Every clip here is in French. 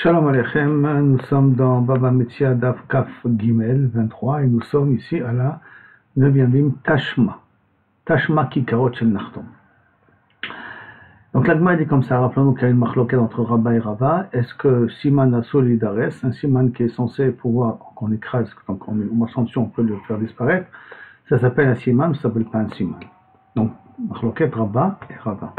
Shalom Aleichem, nous sommes dans Baba Metzia Daf Kaf Gimel 23 et nous sommes ici à la 9e ligne Tashma. Tashma Kikarot Shel Nachtom. Donc l'Agma dit comme ça, rappelons-nous qu'il y a une marloquette entre Rabba et Rava. Est-ce que Siman a solidares, un Siman qui est censé pouvoir, quand on écrase, quand on marche en dessus, on peut le faire disparaître, ça s'appelle un Siman, ça s'appelle pas un Siman. Donc marloquette Rabba et Rava.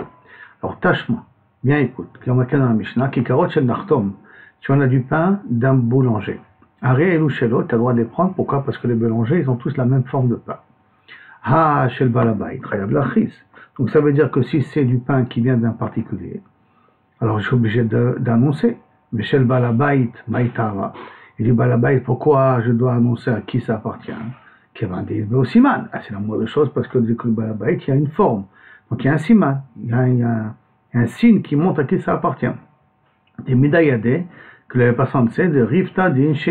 Alors Tashma, bien écoute, qui est marqué dans la Mishnah, Kikarot Shel Nachtom. Si on a du pain d'un boulanger, Aré et Louchelo, tu as le droit de les prendre. Pourquoi? Parce que les boulangers, ils ont tous la même forme de pain. Ah, chez le balabait, Khayab Lachis. Donc ça veut dire que si c'est du pain qui vient d'un particulier, alors je suis obligé d'annoncer. Mais chez le balabait, Maïtara, il dit balabait, pourquoi je dois annoncer à qui ça appartient? Qui va dire au siman. Ah, c'est la moindre chose parce que le balabait, il y a une forme. Donc il y a un siman, il y a un signe qui montre à qui ça appartient. Des midayade, que le passant sait, de rifta d'inche,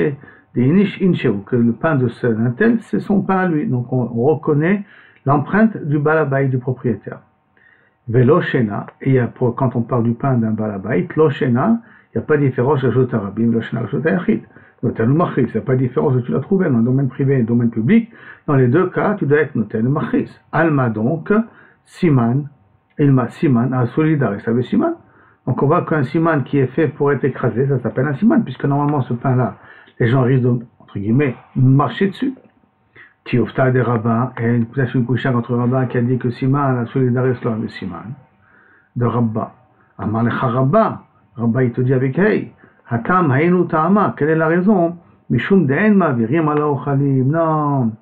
d'inish incheu, que le pain de ce tel, c'est son pain à lui. Donc on reconnaît l'empreinte du balabait, du propriétaire. Veloshena, et quand on parle du pain d'un balabait, loshena, il n'y a pas de différence, j'ajoute à Rabim, loshena, j'ajoute à Yachid. Notel ou machris, il n'y a pas de différence que tu l'as trouvé dans le domaine privé et le domaine public. Dans les deux cas, tu dois être notel ou machris. Alma donc, siman, ilma siman, à solidaire, ça veut siman. Donc on voit qu'un siman qui est fait pour être écrasé, ça s'appelle un siman, puisque normalement ce pain-là, les gens risquent de, entre guillemets, marcher dessus. Tiofta des rabbins, et peut-être une couchage entre rabbins qui a dit que siman, la solidarité, c'est le siman, de rabba. Amalecha rabba, rabba il te dit avec hey, hatam hainu ta'ama, quelle est la raison? Mishum de'en mavirim ala ochalim, non.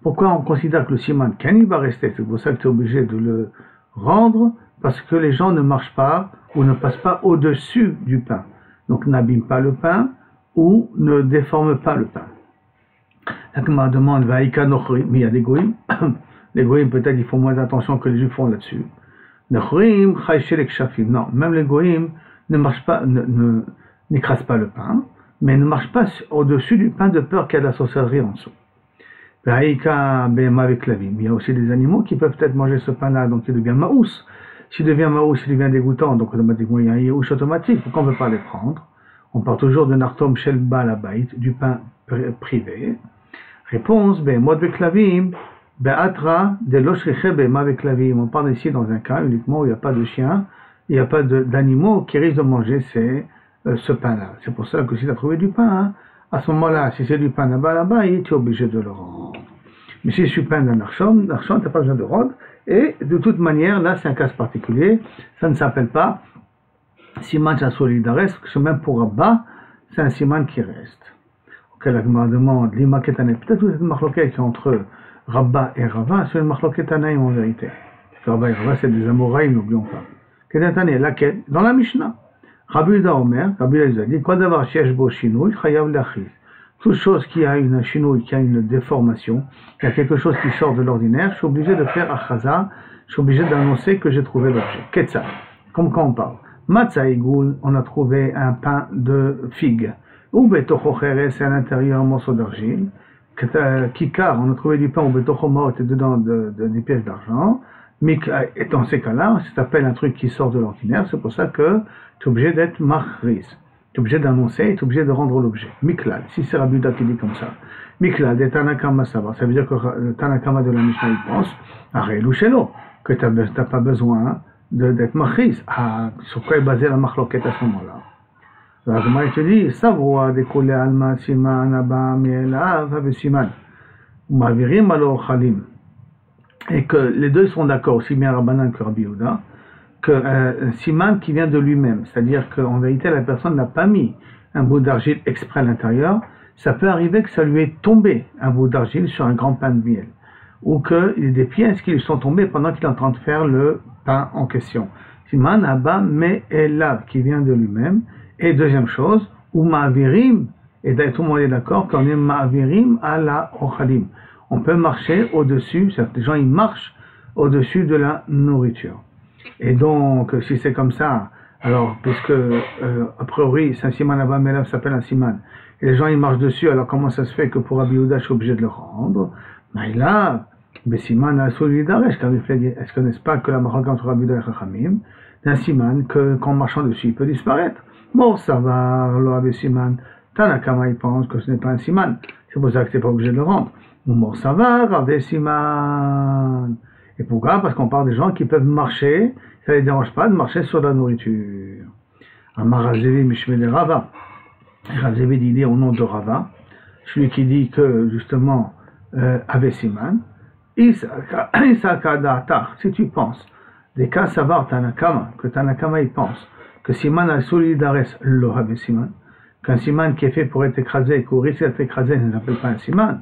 Pourquoi on considère que le siman, quand il va rester, c'est pour ça que tu es obligé de le rendre, parce que les gens ne marchent pas ou ne passent pas au-dessus du pain. Donc n'abîment pas le pain ou ne déforment pas le pain. La Gemara demande, mais il y a des goïms. Les goïms, peut-être, ils font moins attention que les juifs font là-dessus. Non, même les goïms ne marchent pas, n'écrasent pas le pain, mais ne marchent pas au-dessus du pain de peur qu'il y a de la sorcellerie en dessous. Il y a aussi des animaux qui peuvent peut-être manger ce pain-là, donc il devient maous. S'il devient maous, il devient dégoûtant, donc automatiquement il y a un yéhouch automatique. Pourquoi on ne peut pas les prendre? On part toujours de Nartom Shel Balabait, du pain privé. Réponse, Mod Beklavim, Be'atra de Loshriche Be'ma Beklavim. On parle ici dans un cas uniquement où il n'y a pas de chiens, il n'y a pas d'animaux qui risquent de manger ce pain-là. C'est pour ça que si tu as trouvé du pain, à ce moment-là, si c'est du pain d'un Balabait, tu es obligé de le rendre. Mais si c'est du pain d'un Narshon, tu n'as pas besoin de rendre. Et de toute manière, là c'est un cas particulier, ça ne s'appelle pas siman à solidares, parce que même pour Rabba, c'est un siman qui reste. Ok, la Gemara demande, l'imaketane, peut-être que cette marloquette entre Rabba et Rava, c'est une marloquette anaïm en vérité. Rabba et Rava, c'est des amoraïs, n'oublions pas. Kedetane, laquelle? Dans la Mishnah. Rabbi Uda Omer, Rabbi Uda dit, quoi d'avoir shiesh bo shinouy, chayav l'achiz. Toute chose qui a une chinouille, qui a une déformation, qui a quelque chose qui sort de l'ordinaire, je suis obligé de faire achaza, je suis obligé d'annoncer que j'ai trouvé l'objet. Ketsa, comme quand on parle. Matza Igoul, on a trouvé un pain de figue. Ou betochocheres, c'est à l'intérieur un morceau d'argile. Kikar, on a trouvé du pain ou betochomot, et dedans des pièces d'argent. Et dans ces cas-là, ça s'appelle un truc qui sort de l'ordinaire, c'est pour ça que tu es obligé d'être machris. Tu es obligé d'annoncer, tu es obligé de rendre l'objet. Miklal, si c'est Rabbi Uda qui dit comme ça. Miklal, de Tanakama Sava, ça veut dire que le Tanakama de la Mishnah, il pense, Aré Louchelo, que tu n'as pas besoin d'être machris. Sur quoi est basée la machloquette à ce moment-là? La Gemara te dit, Savroa découlé alma siman abba mielav avesiman. Mavirim alors chalim. Et que les deux sont d'accord, aussi bien Rabbanan que Rabbi Uda, que siman qui vient de lui-même, c'est-à-dire qu'en vérité la personne n'a pas mis un bout d'argile exprès à l'intérieur, ça peut arriver que ça lui est tombé un bout d'argile sur un grand pain de miel, ou qu'il y ait des pièces qui lui sont tombées pendant qu'il est en train de faire le pain en question. Siman abba me elav qui vient de lui-même, et deuxième chose, ou ma'avirim, et tout le monde est d'accord qu'on est ma'avirim à la ochalim. On peut marcher au-dessus, les gens ils marchent au-dessus de la nourriture. Et donc, si c'est comme ça, alors, puisque, a priori, c'est un siman abba melav s'appelle un siman, et les gens ils marchent dessus, alors comment ça se fait que pour Rabbi Uda, je suis obligé de le rendre? Maïla, siman a solidaresh, est-ce que n'est-ce pas que la marque entre Rabbi Uda et Chachamim, d'un siman qu'en marchant dessus, il peut disparaître? Mor Savar, lo Ave Siman. Tanakama, il pense que ce n'est pas un Siman. C'est pour ça que tu n'es pas obligé de le rendre. Mor Savar, Ave Siman. Et pourquoi? Parce qu'on parle des gens qui peuvent marcher, ça ne les dérange pas de marcher sur la nourriture. Amar Rav Zevi Mishmei de Rava. Rav Zevi dit au nom de Rava, celui qui dit que justement Ave Siman, si tu penses, des cas savar Tanakama, que Tanakama il pense, que Siman al solidares lo Ave Siman, qu'un Siman qui est fait pour être écrasé, qu'on risque d'être écrasé, ne s'appelle pas un Siman,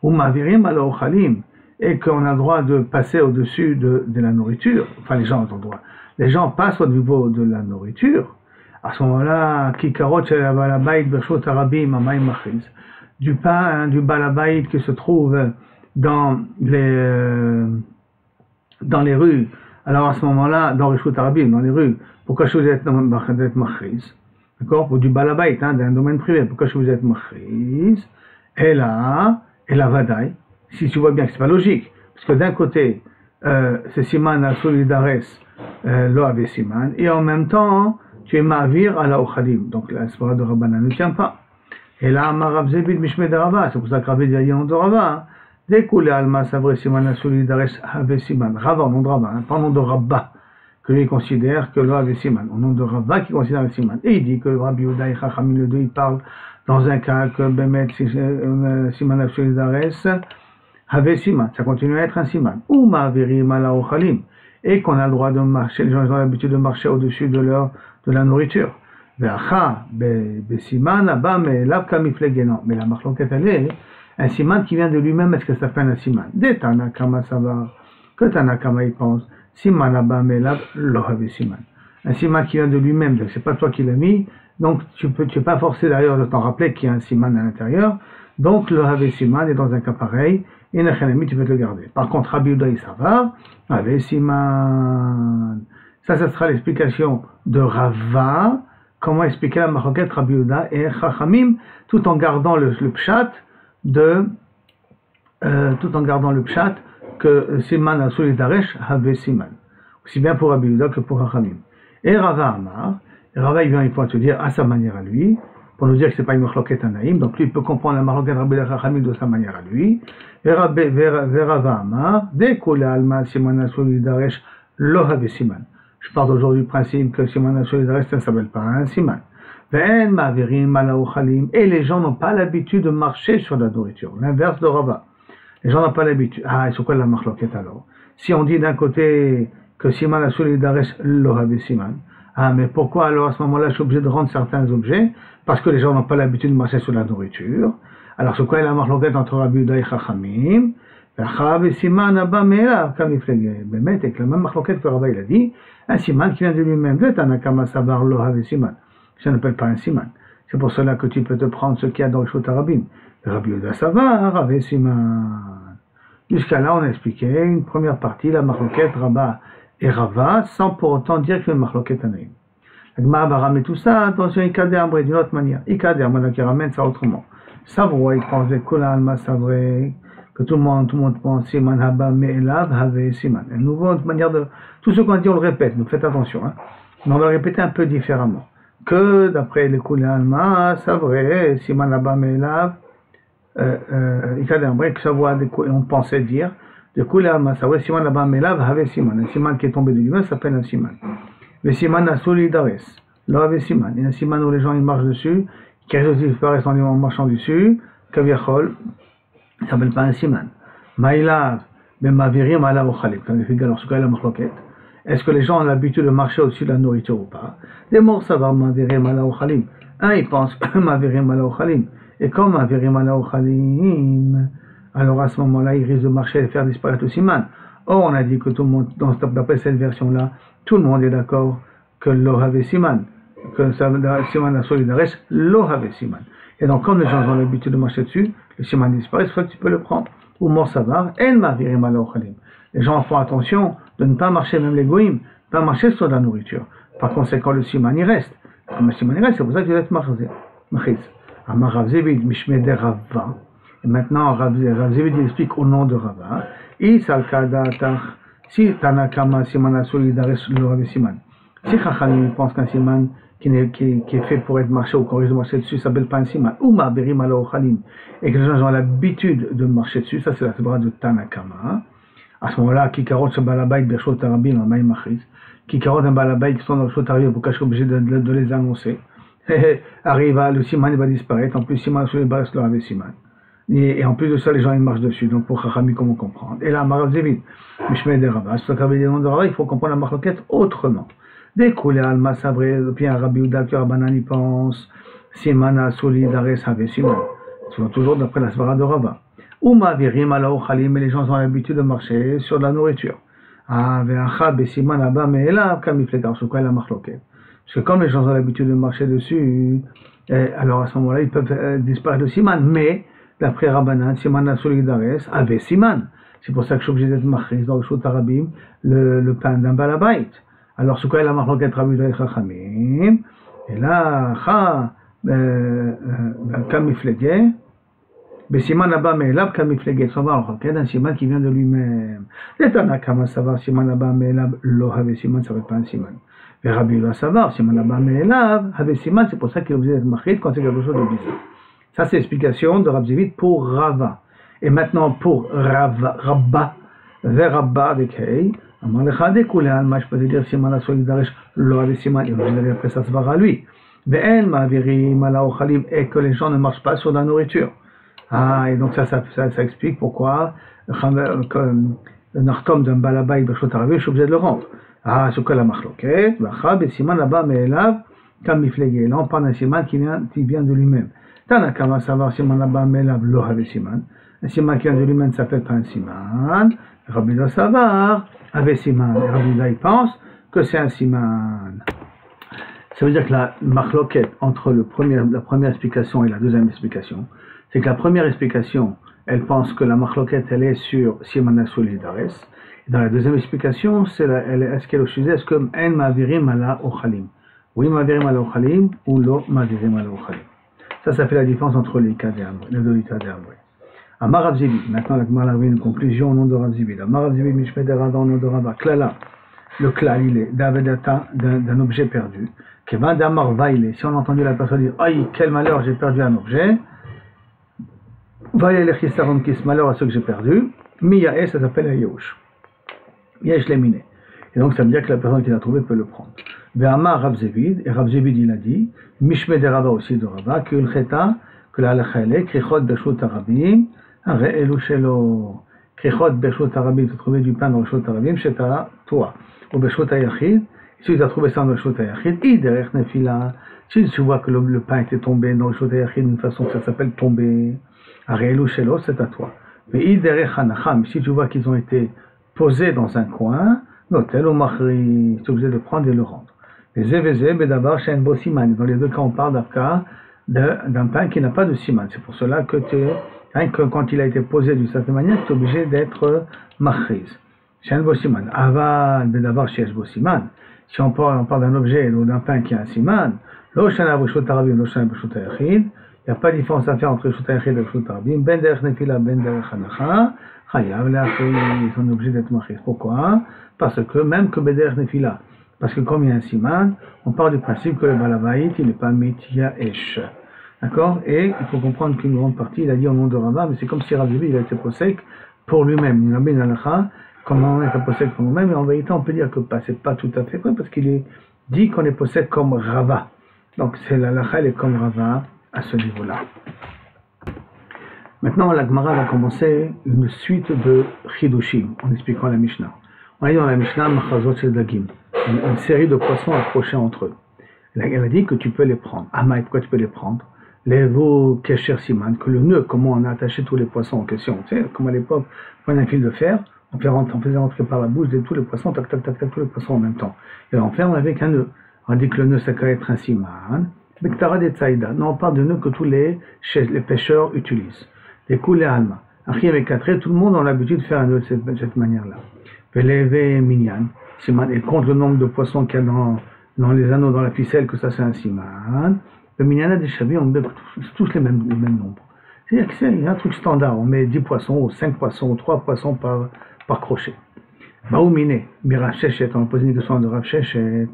ou Mavirim al Ochalim, et qu'on a le droit de passer au-dessus de la nourriture, enfin les gens ont le droit, les gens passent au niveau de la nourriture, à ce moment-là, Kikarot shel balabait bershot harabim amayim machiz, du pain du balabait qui se trouve dans les rues, alors à ce moment-là, dans Rishut Arabim, dans les rues, pourquoi je vous êtes machiz, d'accord, pour du balabait, d'un domaine privé, pourquoi je vous êtes machiz, et là vadaï, si tu vois bien que c'est pas logique, parce que d'un côté, c'est Siman al solidares lo Ave Siman, et en même temps, tu es ma'avir à la Ochalim, donc la svara de Rabbana ne tient pas. Et là, Rav Zevi Mishmei de Rava, c'est pour ça que Rav Zevi dit en de Rava, découlé alma savre Siman al solidares Ave Siman, Rava, au nom de Rava, pas au nom de Rabba, que lui considère que lo Ave Siman, au nom de Rava qui considère Ave Siman. Et il dit que Rabbi Yehuda et Chachamim, les deux, ils parlent dans un cas que Bemet Siman al solidares Ave Siman, ça continue à être un Siman. Ou ma'avirim ala Ochalim, et qu'on a le droit de marcher, les gens ont l'habitude de marcher au-dessus de la nourriture. Mais la marloquette, elle est un siman qui vient de lui-même, est-ce que ça fait un siman? De Tanakama Savar, que Tanakama il pense, siman abba melav lo Ave Siman. Un siman qui vient de lui-même, donc c'est pas toi qui l'as mis, donc tu es pas forcé d'ailleurs de t'en rappeler qu'il y a un siman à l'intérieur, donc le Ave Siman est dans un cas pareil, et Nachanami, tu peux te le garder. Par contre, Rabbi Yehuda Savar, Ave Siman. Ça sera l'explication de Rava, comment expliquer la marroquette Rabbi Yehuda et Chachamim, tout en gardant le pshat que Siman al solidaresh Ave Siman. Aussi bien pour Rabbi Yehuda que pour Chachamim. Et Rava Amar, il vient te dire à sa manière à lui, pour nous dire que c'est pas une marloquette anaïm, donc lui il peut comprendre la marloquette Rabbi Yehuda Chachamim de sa manière à lui. Et Rava Amar, découle alma Siman al solidaresh lo Ave Siman. Je pars aujourd'hui du principe que Siman al solidaresh ça ne s'appelle pas un Siman. Et les gens n'ont pas l'habitude de marcher sur la nourriture. L'inverse de Rava. Les gens n'ont pas l'habitude. Ah, et sur quoi la marloquette alors? Si on dit d'un côté que Siman al solidaresh lo Ave Siman, ah, mais pourquoi alors à ce moment-là je suis obligé de rendre certains objets? Parce que les gens n'ont pas l'habitude de marcher sur la nourriture. Alors sur quoi est la marloquette entre Rabbi Yehuda et Chachamim? Ave Siman abba melav kamiflege. Bémet, avec la même marloquette que Rava il a dit, un Siman qui vient de lui-même. De Tanakama Savar lo Ave Siman. Ça n'appelle pas un Siman. C'est pour cela que tu peux te prendre ce qu'il y a dans le Rishut Arabim. Rabbi Yehuda Savar, Ave Siman. Jusqu'à là, on a expliqué une première partie, la marloquette Rabba et Rava, sans pour autant dire que c'est une marloquette anaïm. La Gemara va ramener tout ça dans un Ikader Ambre d'une autre manière. Ikader, maintenant qui ramène ça autrement. Savro, il pense de Kula Alma Savre, que tout le monde pense Siman Haba Me'elav Have Siman. Une nouvelle manière de. Tout ce qu'on dit, on le répète, donc faites attention. Hein. Mais on va le répéter un peu différemment. Que d'après les Kula Alma Savre, Siman Haba Me'elav, que ça voit on pensait dire de Kula Alma Savre, Siman Haba Me'elav Have Siman. Un Siman qui est tombé de lui-même s'appelle un Siman. Le Siman a solidares, là Have Siman. Il y a un Siman où les gens ils marchent dessus, qui disparaissent en marchant dessus, Kaviachol. Ça ne s'appelle pas un siman. Maïlav, mais mavirim ala ochalim. Alors, ce qu'est la marloquette. Est-ce que les gens ont l'habitude de marcher au-dessus de la nourriture ou pas? Les morts, ça va mavirim ala ochalim. Un, il pense mavirim ala ochalim. Et comme mavirim ala ochalim, alors à ce moment-là, il risque de marcher et de faire disparaître le siman. Or, on a dit que tout le monde, d'après cette version-là, tout le monde est d'accord que lo have siman. Que siman a solidares, lo have siman. Et donc, comme les gens ont l'habitude de marcher dessus, le siman disparaît, c'est fois que tu peux le prendre. Ou mort savar, en mavirim ala ochalim. Les gens font attention de ne pas marcher, même les goïms, pas marcher sur la nourriture. Par conséquent, le siman y reste. Comme le siman y reste, c'est pour ça que tu dois être machiz. Amar Rav Zevi Mishmei de Rava. Et maintenant, Rav Zevi explique au nom de Rava. Isal kadatach, si Tanakama siman solidares lo Ave Siman. Si Chachamim pense qu'un siman qui est fait pour être marché ou qu'on risque de marcher dessus, ça s'appelle pas un siman. Ou ma'avirim ala ochalim. Et que les gens ont l'habitude de marcher dessus, ça c'est la svara de Tanakama. À ce moment-là, Kikarot se balabait Bershot Arabim, Maï Machris. Kikarot un balabait qui sont dans le Bershot Arabim pour qu'être obligé de les annoncer. Arrive, le siman il va disparaître. En plus, siman sur les bases, le avait siman. Et en plus de ça, les gens ils marchent dessus. Donc pour Chachami, comment comprendre? Et là, Marav Zévid, Mishmei de Rabbah, c'est ça des noms de Rabbah, il faut comprendre la marloquette autrement. Découlé Alma Sabré, puis un Rabbi Ouda que Rabbanan y pense, Simana Solidares Have Siman. Toujours d'après la svara de Rabbah. Ou Mavirim ala Ochalim, mais les gens ont l'habitude de marcher sur de la nourriture. Ah, Ve'achab et Siman là-bas, mais là, comme il fait sur quoi la marloquette. Parce que comme les gens ont l'habitude de marcher dessus, alors à ce moment-là, ils peuvent disparaître de Siman, mais d'après Rabbanan, Simana Solidares Have Siman. C'est pour ça que je suis obligé d'être marché dans le Shot Arabim, le pain d'un balabait. Alors, ce quoi la marloquette Rabbi Ouda et Chachamim, et là, Kamiflegé, Besiman Abba Me'elav Kamiflegé, ça va, un siman qui vient de lui-même. Les Tanakama savoir Siman Abba Me'elav, lo Have Siman, ça ne veut pas un siman. Et Rabbi Ouda savoir Siman Abba Me'elav, Have Siman, c'est pour ça qu'il est obligé d'être marché quand c'est quelque chose de bizarre. Ça, c'est l'explication de Rav Zévid pour Rava. Et maintenant, pour Rabba, vers Rabba avec Hey, je peux te dire Siman la solidarité, lo Have Siman, il va dire après ça se va à lui. Et que les gens ne marchent pas sur la nourriture. Ah, et donc ça explique pourquoi le narcom d'un balabay de Shot Arabim, je suis obligé de le rendre. Ah, c'est quoi la marloquette? Et Siman là-bas, mais là, comme il fléguait. Là, on parle d'un Siman qui vient de lui-même. Tanakama savoir Siman là-bas, mais là, lo Have Siman. Un Siman qui vient de lui-même ne s'appelle pas un Siman. Rabbi doit savoir, Have Siman. Rabbi il pense que c'est un Siman. Ça veut dire que la marloquette entre la première explication et la deuxième explication, c'est que la première explication, elle pense que la marloquette, elle est sur Simana Solidares. Et dans la deuxième explication, est-ce qu'elle est au sujet, est-ce que En Mavirim ala Ochalim? Oui, Mavirim ala Ochalim ou Lo Mavirim ala Ochalim. Ça fait la différence entre les cas les deux cas d'Ambré. Amar Rav Zévid, maintenant la Gemara avait une conclusion au nom de Rav Zévid. Amar Rav Zévid, Mishmei de Rabbah au nom de Rabbah. Klala, le klal, il est d'avedata d'un objet perdu. Keva d'Amar Vaile, si on a entendu la personne dire aïe, quel malheur, j'ai perdu un objet. Vaile Chisaron Kis, malheur à ce que j'ai perdu. Miyae, ça s'appelle Ayouch. Yesh Lemine. Et donc ça veut dire que la personne qui l'a trouvé peut le prendre. Ve'amar Rav Zévid, et Rav Zévid il a dit, Mishmei de Rabbah aussi de Rabbah, que la halakha elle est, Krichot Bershot Arabim, Re'elu Shelo. Krichot Bershot Arabim, tu as trouvé du pain dans le Bershot Arabim, c'est à toi. Au Bershot Ayachid, si tu as trouvé ça dans le Bershot Ayachid, derrière Nefila, si tu vois que le pain était tombé dans le Bershot Ayachid d'une façon que ça s'appelle tomber, Re'elu Shelo, c'est à toi. Mais derrière Hanacham, si tu vois qu'ils ont été posés dans un coin, l'hôtel au Machri, tu es obligé de prendre et le rendre. Les Zévézé, Bedavar, Shen Bo Siman. Dans les deux cas, on parle d'un pain qui n'a pas de siman. C'est pour cela que quand il a été posé d'une certaine manière, tu es obligé d'être machriz. Shen Bo Siman. Aval, Bedavar, Shesh Bo Siman. Si on parle d'un objet ou d'un pain qui a un siman, Lo Shana B'Shot Arabim, Lo Shana B'Shot Ayachid. Il n'y a pas de différence à faire entre B'Shot Ayachid et B'Shot Arabim. Ben derech Nefila, Ben derech Hanacha. Chayav, ils sont obligés d'être machriz. Pourquoi? Parce que même que Ben derech Nefila, parce que comme il y a un siman, on part du principe que le balabait, il n'est pas mityaesh. D'accord? Et il faut comprendre qu'une grande partie, il a dit au nom de Rabbah, mais c'est comme si Rav Zévid, il a été possèque pour lui-même. Il a mis dans l'alakha, comment on est possèque pour nous-mêmes, et en vérité, on peut dire que c'est pas tout à fait vrai, parce qu'il est dit qu'on est possèque comme Rava. Donc c'est l'alakha, elle est comme Rava à ce niveau-là. Maintenant, la Gemara va commencer une suite de chidushim, en expliquant la Mishnah. On a dit dans la Mishnah, Machazot Shel Dagim, une série de poissons accrochés entre eux. Elle a dit que tu peux les prendre. Amaï, pourquoi tu peux les prendre? Les veaux Kesher Siman, que le nœud, comment on a attaché tous les poissons en question. Tu sais, comme à l'époque, on prenait un fil de fer, on faisait rentrer par la bouche de tous les poissons, tac, tac, tac, tac, tous les poissons en même temps. Et on ferme avec un nœud. On dit que le nœud, ça peut être un Siman. Bektara de Tsaïda. Non, on parle de nœud que tous les pêcheurs utilisent. Des coulées alma. Après, avec 4, tout le monde a l'habitude de faire un nœud de cette manière-là. Peleve Minyan. Et compte le nombre de poissons qu'il y a dans les anneaux, dans la ficelle, que ça c'est un siman. Le Minyan a des chavis, on met tous les mêmes nombres. C'est-à-dire qu'il y a un truc standard, on met 10 poissons, ou 5 poissons, ou 3 poissons par crochet. Baoumine, Mirav Sheshet, on pose une question de Rav Sheshet,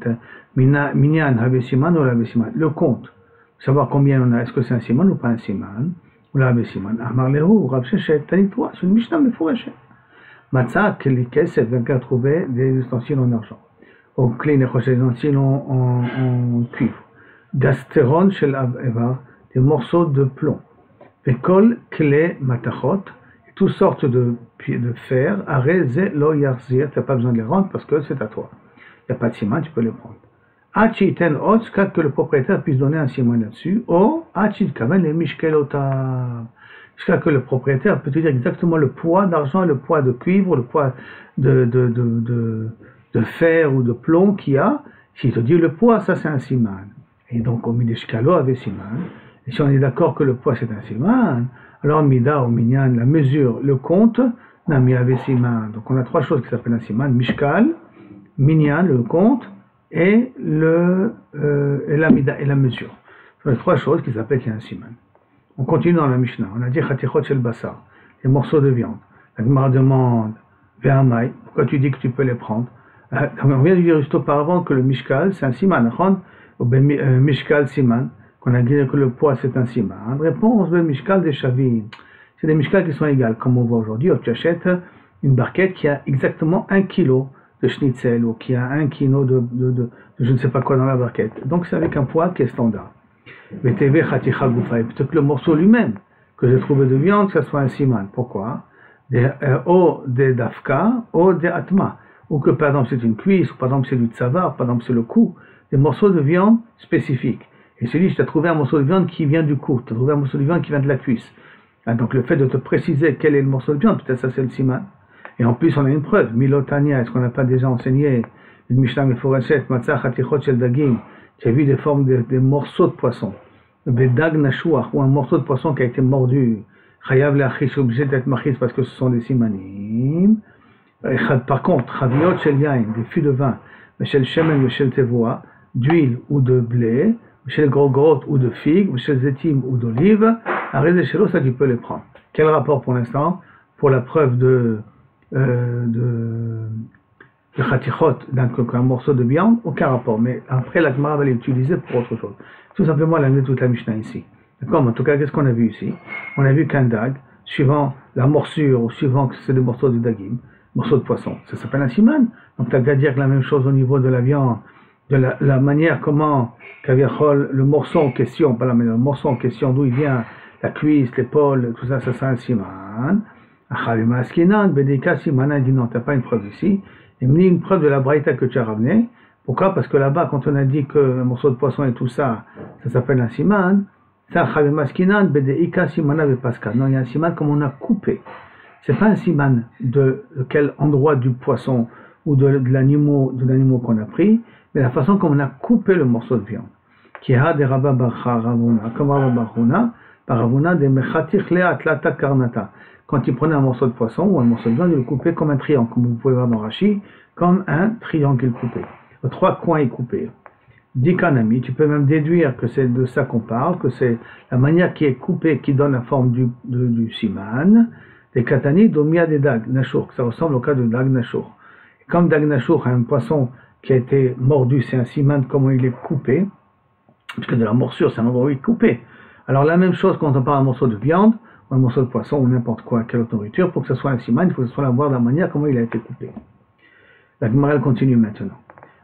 Minyan, Havesiman ou Lavesiman. Le compte, savoir combien on a, est-ce que c'est un siman ou pas un siman, ou Lavesiman. Amar Lehu, Rav Sheshet, t'as dit toi, c'est une Mishnah Mefourachet. Matzah, Kli Kesef, 24 trouver des ustensiles en argent. Au Kli Nechoshet, des ustensiles en cuivre. Gastéron Shel Evar, des morceaux de plomb. Vekol Kle Matachot, toutes sortes de fer, arrêt, lo yarzir, tu n'as pas besoin de les rendre parce que c'est à toi. Il n'y a pas de siman, tu peux les prendre. Achiten ot, jusqu'à que le propriétaire puisse donner un siman là-dessus, ou achit kaven les mishkelota, jusqu'à que le propriétaire peut te dire exactement le poids d'argent, le poids de cuivre, le poids de fer ou de plomb qu'il y a. S'il te dit le poids, ça c'est un siman. Et donc au mideshkalo avec siman. Et si on est d'accord que le poids c'est un siman, alors mida ou minyan, la mesure, le compte, nami avec siman. Donc on a trois choses qui s'appellent un siman, mishkal, minyan, le compte, et la mida et la mesure. Ce sont les trois choses qui s'appellent un siman. On continue dans la Mishnah. On a dit chatichot shel basar, les morceaux de viande. La Gemara demande ve'amai, pourquoi tu dis que tu peux les prendre? On vient de dire juste auparavant que le mishkal c'est un siman, mishkal siman. On a dit que le poids c'est un siman. Réponse, le mishkal des chavim. C'est des mishkal qui sont égales. Comme on voit aujourd'hui, tu achètes une barquette qui a exactement 1 kilo de schnitzel ou qui a 1 kilo de je ne sais pas quoi dans la barquette. Donc c'est avec un poids qui est standard. VTV chaticha goufa. Et peut-être que le morceau lui-même que j'ai trouvé de viande, que ce soit un siman. Pourquoi? Ou des dafka, ou des atma. Ou que par exemple c'est une cuisse, ou par exemple c'est du tsavar, par exemple c'est le cou. Des morceaux de viande spécifiques. Et celui, tu as trouvé un morceau de viande qui vient du cou, tu as trouvé un morceau de viande qui vient de la cuisse. Ah, donc le fait de te préciser quel est le morceau de viande, peut-être ça c'est le siman. Et en plus on a une preuve, Milotania, est-ce qu'on n'a pas déjà enseigné une Mishnah Meforachet, Matzah Chatichot Shel Dagim, qui a vu des formes des morceaux de poisson, Bedag Nashuach, ou un morceau de poisson qui a été mordu, Chayav Le'achish, obligé d'être machis parce que ce sont des simanim. Par contre, Chaviot Shel Yain, des fûts de vin, Shel Shemen, Shel Tevoa, d'huile ou de blé, chez le gros ou de figues, ou chez le zétim ou d'olive, arrêtez chez l'eau, ça tu peux les prendre. Quel rapport pour l'instant? Pour la preuve de chatichot, d'un morceau de viande, aucun rapport. Mais après, la Gemara va l'utiliser pour autre chose. Tout simplement, elle a mis toute la Mishnah ici. D'accord? En tout cas, qu'est-ce qu'on a vu ici? On a vu qu'un dag, suivant la morsure, ou suivant que c'est des morceaux de dagim, morceaux de poisson, ça s'appelle un siman. Donc, tu as qu'à dire que la même chose au niveau de la viande, de la manière comment le morceau en question, pas la manière, le morceau en question, d'où il vient, la cuisse, l'épaule, tout ça, ça c'est un siman. Achalima askinan, bedeka simana, il dit non, t'as pas une preuve ici. Il me dit une preuve de la braïta que tu as ramenée. Pourquoi? Parce que là-bas, quand on a dit que un morceau de poisson et tout ça, ça s'appelle un siman. Ça, achalima askinan, bedeka simana vepaska. Non, il y a un siman comme on a coupé. C'est pas un siman de quel endroit du poisson ou de l'animal qu'on a pris, mais la façon comme on a coupé le morceau de viande. Qui a des rabba ravuna, comme rabba baruna, par ravuna des mechatich leat lata karnata. Quand il prenait un morceau de poisson ou un morceau de viande, il le coupait comme un triangle, comme vous pouvez voir dans Rashi, comme un triangle coupé. Les trois coins est coupé. Dikanami, tu peux même déduire que c'est de ça qu'on parle, que c'est la manière qui est coupée qui donne la forme du siman. Des katani, domia des dag, nashur, que ça ressemble au cas de dag nashur. Comme dag nashur a un poisson qui a été mordu, c'est un siman, comment il est coupé, parce que de la morsure, c'est un endroit où il est coupé. Alors la même chose quand on parle d'un morceau de viande, ou un morceau de poisson, ou n'importe quoi, quelle autre nourriture, pour que ce soit un siman, il faut que ce soit voir de la manière comment il a été coupé. La Gemara continue maintenant.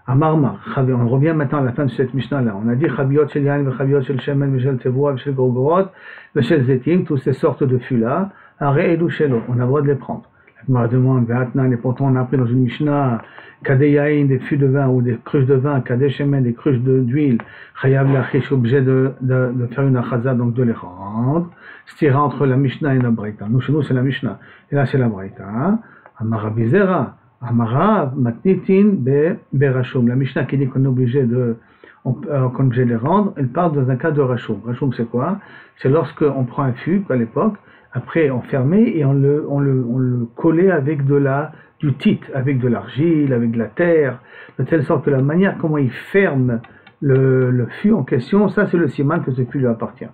Amarmar, on revient maintenant à la fin de cette Mishnah-là. On a dit Chaviot shel yain, Chaviot shel shemen, shel tevoa, shel gorgorot, shel zetim, toutes ces sortes de fûts-là, aré et shelo, on a le droit de les prendre. La Gemara demande, Ve'atnan, et pourtant on a appris dans une Mishnah, Kadeyain, des fûts de vin ou des cruches de vin, Kadeshemen, des cruches d'huile, Chayav l'achish, obligé de faire une achaza, donc de les rendre. Stira entre la Mishnah et la Braïta. Nous, chez nous, c'est la Mishnah. Et là, c'est la Braïta. Amara Bizera. Amara Matnitin be Rashum. La Mishnah qui dit qu'on est obligé de les rendre, elle parle dans un cas de Rashum. Rashum, c'est quoi? C'est lorsqu'on prend un fût, à l'époque, après on fermait et on le collait avec du tit, avec de l'argile, avec de la terre, de telle sorte que la manière comment il ferme le fût en question, ça c'est le siman que ce fût lui appartient.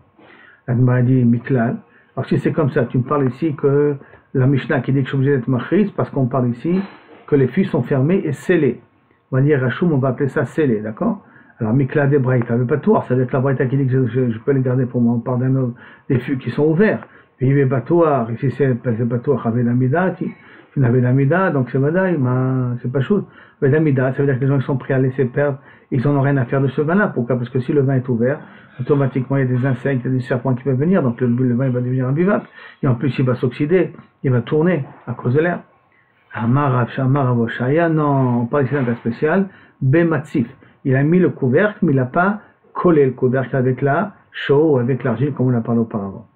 La Gemara dit Miklal. Alors si c'est comme ça, tu me parles ici que la Mishnah qui dit que je suis obligé d'être machris, parce qu'on parle ici que les fûts sont fermés et scellés. On va dire Rachoum, on va appeler ça scellé, d'accord? Alors, Mikla de Braïta, le Batouar, ça doit être la Braïta qui dit que je peux les garder pour moi. On parle des fûts qui sont ouverts. Puis il y a Batouar, ici c'est Batouar, Avedamida, une Avedamida, donc c'est Vadaï, c'est pas chaud. Avedamida, ça veut dire que les gens ils sont prêts à laisser perdre, ils n'en ont rien à faire de ce vin-là. Pourquoi? Parce que si le vin est ouvert, automatiquement il y a des insectes, il y a des serpents qui peuvent venir, donc le vin il va devenir imbuvable. Et en plus il va s'oxyder, il va tourner à cause de l'air. Amar Avoshaya, non, on parle ici d'un cas spécial, Bematzif. Il a mis le couvercle, mais il n'a pas collé le couvercle avec la chaux ou avec l'argile, comme on a parlé auparavant.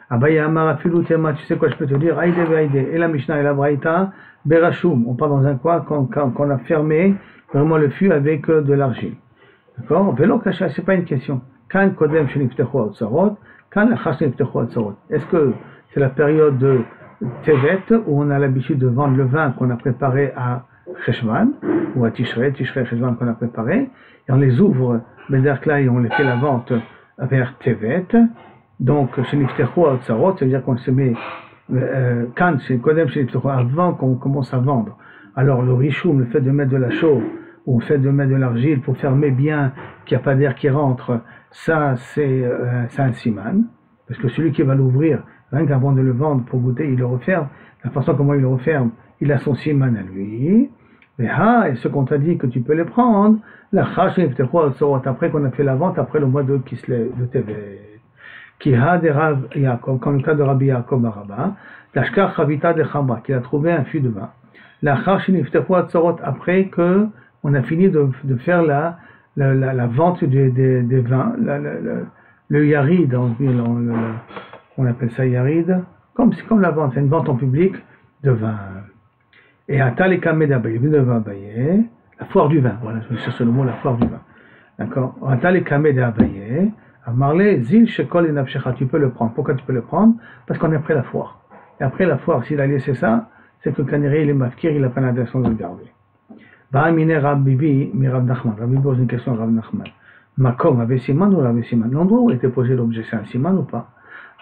Abaya Amar Afilu Tema, tu sais quoi je peux te dire? Aïde Ve'aïde, et la Mishnah et la Braïta, Berashum. On parle dans un coin qu'on a fermé vraiment le fût avec de l'argile. D'accord? Velo Kasha, c'est pas une question. Kan Kodem Sheniftechu Atzarot, Kan Lachash Sheniftechu Atzarot. Est-ce que c'est la période de Tevet, où on a l'habitude de vendre le vin qu'on a préparé à Cheshvan, ou à Tishrei Cheshvan qu'on a préparé, et on les ouvre, Bederkla, et on les fait la vente vers Tevet. Donc, Sheniftechu Atzarot, c'est-à-dire qu'on se met, quand c'est Kodem Sheniftechu, avant qu'on commence à vendre. Alors, le Rishoum, le fait de mettre de la chaux, ou le fait de mettre de l'argile pour fermer bien, qu'il n'y a pas d'air qui rentre, ça, c'est un siman, parce que celui qui va l'ouvrir, rien qu'avant de le vendre pour goûter, il le referme. La façon comment il le referme, il a son siman à lui. Et ce qu'on t'a dit que tu peux les prendre, la chash après qu'on a fait la vente, après le mois de Kislev, de Tevet. Qui a des Rav Yaakov, comme le cas de Rabbi Yaakov Baraba, l'ashkar chavita de Chamba, qui a trouvé un fût de vin. La chash après que on a fini de faire la vente des vins, le yarid, on appelle ça yarid, c'est comme la vente, c'est une vente en public de vin. Et Atal et Kamed Abaye, la foire du vin, voilà, je cherche le mot, la foire du vin. D'accord? Atal et Kamed Abaye, à Marley, Zil Shekol et Nafshecha, tu peux le prendre. Pourquoi tu peux le prendre? Parce qu'on est après la foire. Et après la foire, s'il a laissé ça, c'est que le canéré, il est mafkir, il n'a pas l'intention de le garder. Ba'amine Rabbibi, mi Rav Nachman. Rabbibi pose une question à Rav Nachman. Makom avait siman ou avait siman? L'endroit où était posé l'objet, c'est un siman ou pas?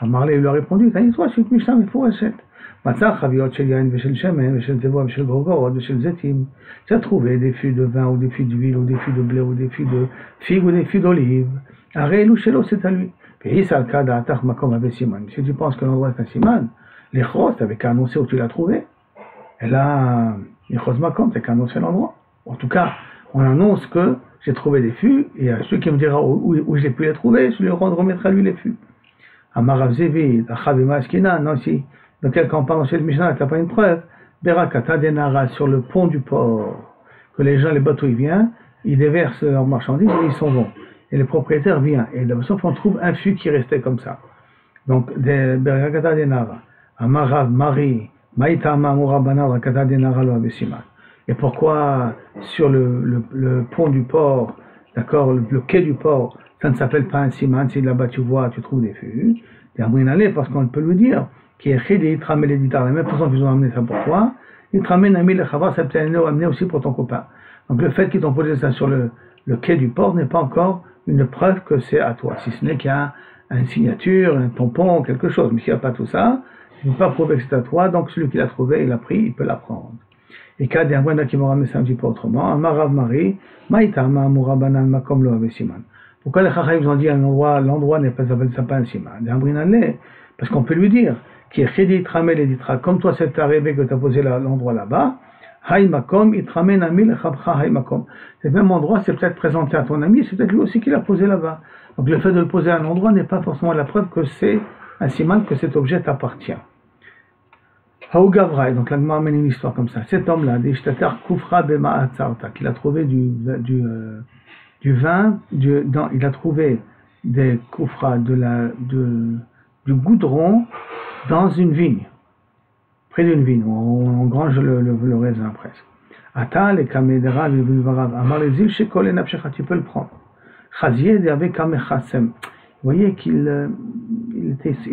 Amarle lui a répondu, t'as dit, toi, c'est une Mishnah, mais faut achèter. Matzah, Chaviot, Shel Yain, Veshel Shemen, Veshel Tevoa, Veshel Gorgorod, Veshel Zetim. Tu as trouvé des fûts de vin, ou des fûts d'huile, ou des fûts de blé, ou des fûts de figues, ou des fûts d'olive. Arel ou Shelo, c'est à lui. Puis, Salka, Da'atach, Makom avait siman. Si tu penses que l'endroit c'est un siman, les chos, t'avais qu'à annoncer où tu l'as trouvé. Et là, les chos Makom, t'as qu'à annoncer l'endroit. En tout cas, on annonce que j'ai trouvé des fûts, et à celui qui me dira où j'ai pu les trouver, je lui remettrai à lui les fûts. Amarav Zevi, Achavima Askina, non, si, dans quel camp parle chez le Mishnah, tu n'as pas une preuve. Berakata Denara, sur le pont du port, que les gens, les bateaux, ils viennent, ils déversent leurs marchandises et ils s'en vont. Et le propriétaire vient, et de sauf on trouve un fût qui restait comme ça. Donc, Berakata Denara, Amarav Mari, Maïtama Murabana, Rakata Denara, lo Abesima. Et pourquoi sur le pont du port, d'accord, le quai du port, ça ne s'appelle pas un siman, si là-bas tu vois, tu trouves des fûts. Et à Brinalé, parce qu'on peut lui dire, qui est chédé, il te ramène l'éditeur, la même façon qu'ils ont amené ça pour toi, il te ramène un mille chavar, ça peut amener aussi pour ton copain. Donc le fait qu'ils t'ont posé ça sur le quai du port n'est pas encore une preuve que c'est à toi, si ce n'est qu'il y a une signature, un tampon, quelque chose. Mais s'il n'y a pas tout ça, il ne peut pas prouver que c'est à toi, donc celui qui l'a trouvé, il l'a pris, il peut la prendre. Et quand il y a un point qui m'a ramené ça un petit peu autrement, Amarav Mari, Maïtama Murabanan Makom Lo Avesiman. Pourquoi les Chachayim ont dit l'endroit n'est pas un siman? Parce qu'on peut lui dire, qui est Chedi Tramel et Ditra, comme toi c'est arrivé que tu as posé l'endroit là-bas, Haïmakom, Itramen Amil Chabcha Haïmakom. C'est le même endroit, c'est peut-être présenté à ton ami, c'est peut-être lui aussi qui l'a posé là-bas. Donc le fait de le poser à un endroit n'est pas forcément la preuve que c'est un siman, que cet objet t'appartient. Haougavraï, donc l'Agma amène une histoire comme ça. Cet homme-là, des Ishtatar Kufra Bema Atzarta, qu'il a trouvé du vin, il a trouvé des koufras, du goudron dans une vigne, près d'une vigne, on grange le raisin presque. Atal et Kamedera, Amar les îles, Shekol et Napshecha, tu peux le prendre. Chazied avec Kamechasem. Vous voyez qu'ils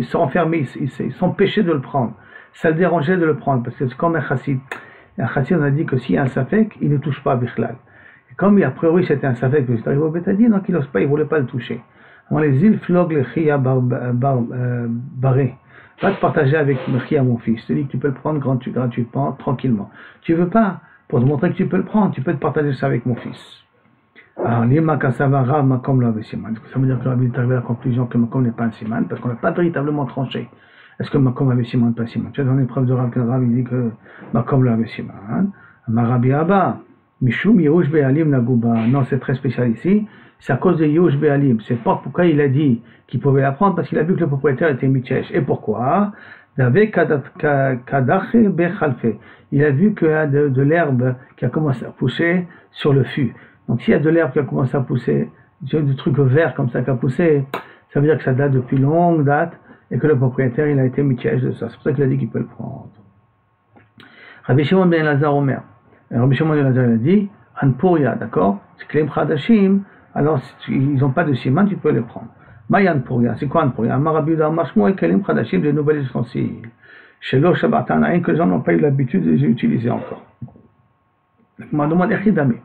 sont enfermés, ils sont péchés de le prendre. Ça le dérangeait de le prendre, parce que c'est comme un chassid. Un chassid, on a dit que s'il y a un safek, il ne touche pas à Bichlal. Et comme a priori c'était un safek, mais c'est arrivé au Bétadine, donc il n'ose pas, il ne voulait pas le toucher. Alors les îles flog le chia barré. Va te partager avec Mechia, mon fils. Je te dis que tu peux le prendre gratuitement, tranquillement. Tu veux pas, pour te montrer que tu peux le prendre, tu peux te partager ça avec mon fils. Alors, Lima Kasava Rav Makom Lo Siman. Ça veut dire que Rabbi est arrivé à la conclusion que Makom n'est pas un Siman, parce qu'on n'a pas véritablement tranché. Est-ce que Makom avait Siman ou pas Siman? Tu as dans l'épreuve de Rav, que Rav il dit que Makom Lo Siman. Marabi Abba, Mishum Yehush Be'alim Nagouba. Non, c'est très spécial ici. C'est à cause de Yehush Be'alim. C'est pas pourquoi il a dit qu'il pouvait la prendre, parce qu'il a vu que le propriétaire était Mitchesh. Et pourquoi? Il a vu qu'il y a de l'herbe qui a commencé à pousser sur le fût. Donc s'il y a de l'herbe qui a commencé à pousser, du truc vert comme ça qui a poussé, ça veut dire que ça date depuis longue date et que le propriétaire il a été mitiesh de ça. C'est pour ça qu'il a dit qu'il peut le prendre. Rabbi Shimon ben Elazar Omer. Rabbi Shimon ben Elazar il a dit Anpuria, d'accord? C'est Klem Chadashim, alors ils n'ont pas de siman, tu peux les prendre. Mayan Puria, c'est quoi Anpuria? Amar Rabbi Yehuda Amar Shmuel Klem Chadashim, de nouvelles ustensiles. Chez l'O Shabbat Anaïn, que les gens n'ont pas eu l'habitude de les utiliser encore. On m'a demandé Echidame.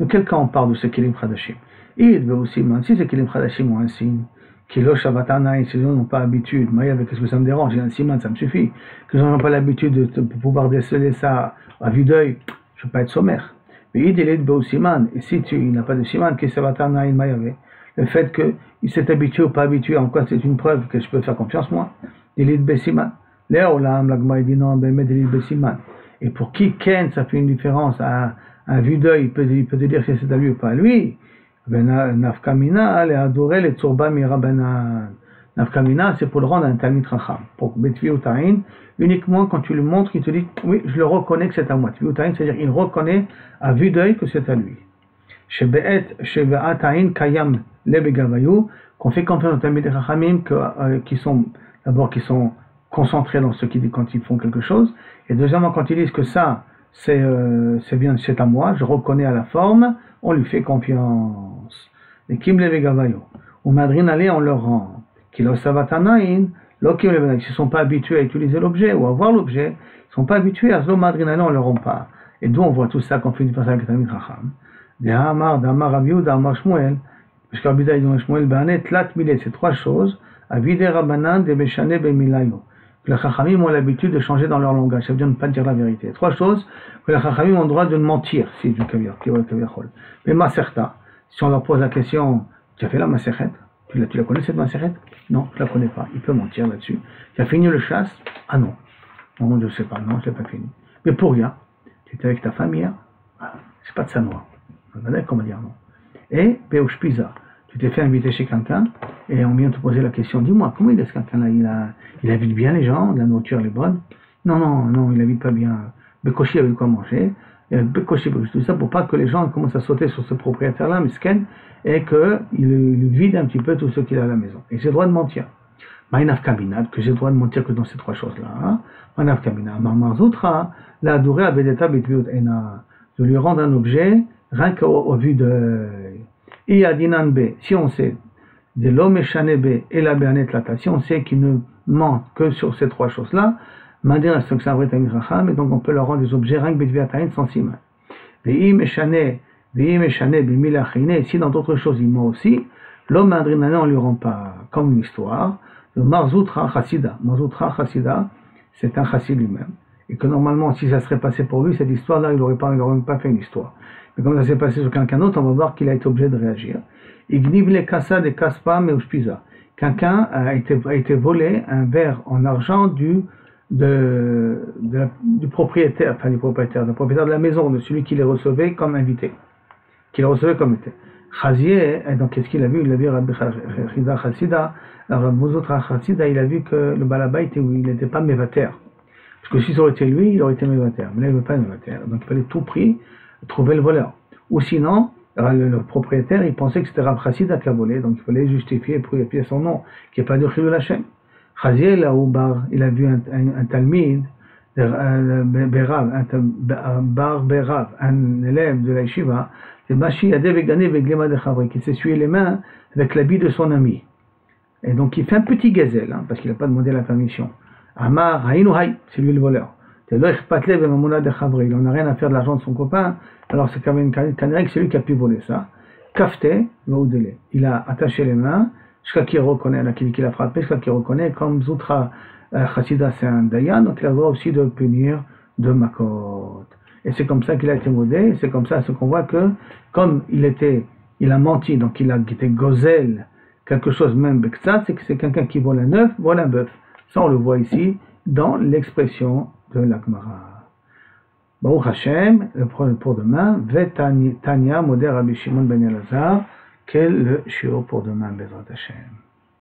De quel cas on parle de ce Kelim Chadashim? Si ces Kelim Chadashim ont un signe, Kilo Shabbatanaï, si les gens n'ont pas l'habitude, qu'est-ce que ça me dérange? Il y a un siman, ça me suffit. Que les gens n'ont pas l'habitude de pouvoir déceler ça à vue d'œil, je ne peux pas être sommaire. Mais il est de siman, et si il n'a pas de siman, que Shabbatanaï Mayave, le fait qu'il s'est habitué ou pas habitué, en quoi c'est une preuve que je peux faire confiance moi? Il est de siman. Léolam, la Gemara dit non, ben, il est de siman. Et pour qui Ken, ça fait une différence à vue d'œil, il peut te dire si c'est à lui ou pas à lui. Nafkamina, les adoré, les tsurba mirabanan. Nafkamina, c'est pour le rendre un talmid racham. Pour Betviutaïn, uniquement quand tu lui montres, il te dit, oui, je le reconnais que c'est à moi. Betviutaïn, c'est-à-dire il reconnaît à vue d'œil que c'est à lui. Chez Be'ataïn, Kayam, Lebegavayu, qu'on fait confiance aux talmid rachamim, qui sont concentrés dans ce qu'ils disent quand ils font quelque chose. Et deuxièmement, quand ils disent que ça, c'est bien, c'est à moi, je reconnais à la forme, on lui fait confiance. Et Kim Levegavayo, ou Madrin allait, on leur rend. Kilo Savatanaïn, l'okim Levenak, ils ne sont pas habitués à utiliser l'objet ou à voir l'objet, ils ne sont pas habitués à ce Madrin allait, on leur rend pas. Et d'où on voit tout ça qu'on fait une personne avec Talmid Chacham. D'Amar Rabiou, d'Amar Shmuel, parce qu'Abida dit Shmuel, Banet, Lat Milé, c'est trois choses, Avide Rabanan, de Beshane Bemilayo. Que les Chachamim ont l'habitude de changer dans leur langage, ça veut dire ne pas dire la vérité. Trois choses, que les Chachamim ont le droit de mentir, si du Kavir, qui est le Kavirchol. Mais Maserta, si on leur pose la question, tu as fait la Maseret? Tu la connais cette Maseret? Non, je la connais pas. Il peut mentir là-dessus. Tu as fini le chasse? Ah non. Non, je ne sais pas, non, je l'ai pas fini. Mais pour rien, tu étais avec ta femme hier? Ah, c'est pas de sa noix. On va comment dire non. Et Peuch Pisa. Tu t'es fait inviter chez quelqu'un et on vient te poser la question, dis-moi, comment il est ce quelqu'un-là? Il habite bien les gens, la nourriture elle est bonne? Non, il habite pas bien. Bekoshi avait quoi manger. Bekoshi, tout ça pour pas que les gens commencent à sauter sur ce propriétaire-là, Misken, et qu'il vide un petit peu tout ce qu'il a à la maison. Et j'ai le droit de mentir. Maïnaf Kabinat, que j'ai le droit de mentir que dans ces trois choses-là. Maïnaf Kabinat, Marmarzoutra, la Douré Abedeta Betviot Ena, de lui rendre un objet, rien qu'au vu de. Si on sait de l'homme échané et la bernet lata, si on sait qu'il ne ment que sur ces trois choses-là, Madin c'est un vrai Talmid Chacham, et donc on peut leur rendre des objets rien que Betviataïn sans siman. Ve'im échané b'milachine, si dans d'autres choses il ment aussi, l'homme madrinané on lui rend pas comme une histoire. Le Marzoutra Chassida, c'est un chassid lui-même, et que normalement si ça serait passé pour lui cette histoire-là, il n'aurait même pas fait une histoire. Mais comme ça s'est passé sur quelqu'un d'autre, on va voir qu'il a été obligé de réagir. Igniv le kassa de kaspa meushpiza. Quelqu'un a été volé un verre en argent du propriétaire, le propriétaire de la maison, de celui qui les recevait comme invité. Qu'il recevait comme invité. Chazier, donc qu'est-ce qu'il a vu? Il a vu Rabbi Chida Chassida. Alors Rabbi Chassida, il a vu que le balabait, il n'était pas mévater. Parce que si ça aurait été lui, il aurait été mévater. Mais là, il ne veut pas mévater. Donc il fallait tout prix trouver le voleur. Ou sinon, le propriétaire, il pensait que c'était Rav Chassida qui a volé, donc il fallait justifier pour appuyer son nom, qui n'est pas de Chilul Hashem. Chaziel, là où il a vu un talmid, Berav, un élève de la yeshiva, c'est Bashi Yadeh Vegane Veglema de Chavri, qui s'essuyait les mains avec l'habit de son ami. Et donc il fait un petit gazelle, parce qu'il n'a pas demandé la permission. Amar Haïnu Haï, c'est lui le voleur. Il n'en a rien à faire de l'argent de son copain, alors c'est quand même que c'est lui qui a pu voler ça. Kafte, il a attaché les mains, jusqu'à qu'il reconnaît, qu'il a frappé, jusqu'à qu'il reconnaît, comme Zoutra Chassida c'est un Dayan, donc il a le droit aussi de punir de Makot. et c'est comme ça qu'il a été modé, et c'est comme ça qu'on voit que, comme il a menti, donc il a été gozel, quelque chose même bektsat, c'est que c'est quelqu'un qui vole un œuf, vole un bœuf. Ça on le voit ici, dans l'expression de la Gemara. Baruch Hashem, pour demain, Tanya, Moder Rabbi Shimon ben Elazar, quel le shiur pour demain, Bezrat Hashem.